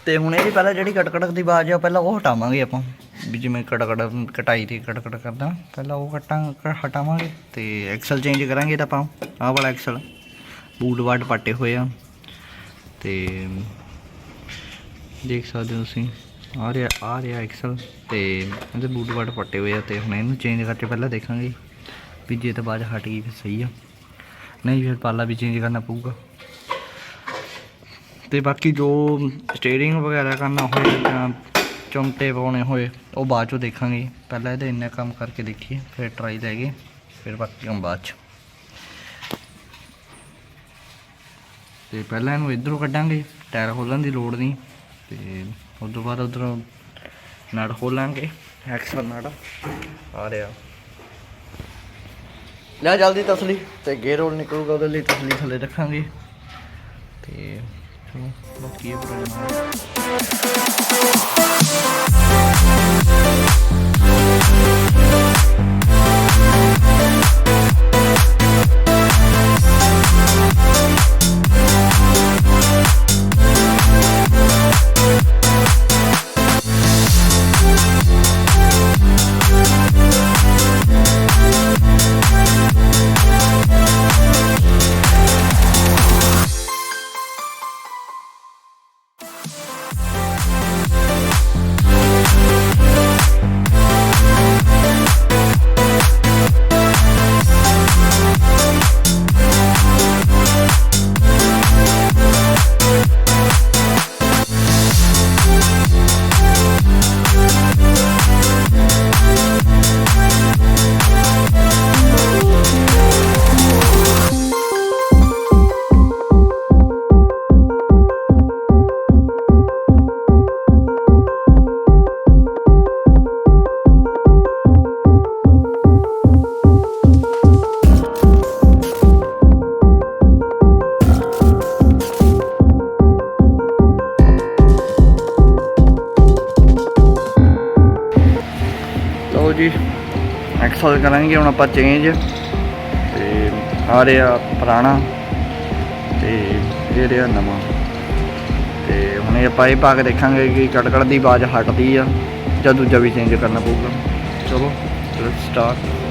ਤੇ ਹੁਣ ਇਹਦੀ ਪਹਿਲਾਂ ਜਿਹੜੀ ਕਟਕਟ ਦੀ ਆਵਾਜ਼ ਆ ਪਹਿਲਾਂ ਉਹ ਹਟਾਵਾਂਗੇ ਆਪਾਂ ਵੀ ਜਿਵੇਂ ਕਟਕਟ ਕਟਾਈ ਦੀ ਕਟਕਟ ਕਰਦਾ ਪਹਿਲਾਂ ਉਹ ਹਟਾਵਾਂਗੇ ਤੇ ਐਕਸਲ ਚੇਂਜ ਕਰਾਂਗੇ ਤਾਂ ਆਪਾਂ ਆਹ ਵਾਲਾ ਐਕਸਲ ਬੂਟ ਬਾਟ ਪਾਟੇ ਹੋਏ ਆ ਤੇ ਦੇਖ ਸਕਦੇ ਹੋ ਤੁਸੀਂ ਆ ਰਿਹਾ ਐਕਸਲ ਤੇ ਇਹਦੇ ਬੂਟ ਬਾਟ ਪੱਟੇ ਹੋਏ ਆ ਤੇ ਹੁਣ ਇਹਨੂੰ ਚੇਂਜ ਕਰਕੇ ਪਹਿਲਾਂ ਦੇਖਾਂਗੇ ਵੀ ਜੇ ਤਾਂ ਆਵਾਜ਼ ਹਟ ਗਈ ਫਿਰ ਸਹੀ ਆ ਨਹੀਂ ਫਿਰ ਪਾਲਾ ਵੀ ਚੇਂਜ ਕਰਨਾ ਪਊਗਾ। ਤੇ ਬਾਕੀ ਜੋ ਸਟੀਅਰਿੰਗ ਵਗੈਰਾ ਕਰਨਾ ਹੋਏ ਜਾਂ ਚਮਟੇ ਪਾਉਣੇ ਹੋਏ ਉਹ ਬਾਅਦ 'ਚੋਂ ਦੇਖਾਂਗੇ ਪਹਿਲਾਂ ਇਹਦਾ ਇੰਨਾ ਕੰਮ ਕਰਕੇ ਦੇਖੀਏ ਫਿਰ ਟਰਾਈ ਲੈ ਗਏ ਫਿਰ ਬਾਕੀ ਕੰਮ ਬਾਅਦ 'ਚ। ਤੇ ਪਹਿਲਾਂ ਇਹਨੂੰ ਇੱਧਰੋਂ ਕੱਢਾਂਗੇ ਟਾਇਰ ਖੋਲ੍ਹਣ ਦੀ ਲੋੜ ਨਹੀਂ ਤੇ ਉਸ ਤੋਂ ਬਾਅਦ ਉੱਧਰੋਂ ਨਟ ਖੋਲਾਂਗੇ ਐਕਸਲ ਨਟ ਆ ਰਿਹਾ ਲੈ ਜਲਦੀ ਤਸਲੀ ਤੇ ਗੇਅਰ ਰੋਲ ਨਿਕਲੂਗਾ ਉਹਦੇ ਲਈ ਤਸਲੀ ਥੱਲੇ ਰੱਖਾਂਗੇ ਤੇ ਚਲੋ ਬਾਕੀ ਜੀ ਐਕਸਲ ਕਰਾਂਗੇ ਹੁਣ ਆਪਾਂ ਚੇਂਜ ਤੇ ਆ ਰਿਹਾ ਪੁਰਾਣਾ ਤੇ ਇਹ ਰਿਹਾ ਨਵਾਂ ਤੇ ਹੁਣ ਇਹ ਆਪਾਂ ਇਹ ਪਾ ਕੇ ਦੇਖਾਂਗੇ ਕਿ ਕਟਕਟ ਦੀ ਆਵਾਜ਼ ਹਟਦੀ ਆ ਜਾਂ ਦੂਜਾ ਵੀ ਚੇਂਜ ਕਰਨਾ ਪਊਗਾ। ਚਲੋ ਸਟਾਰਟ।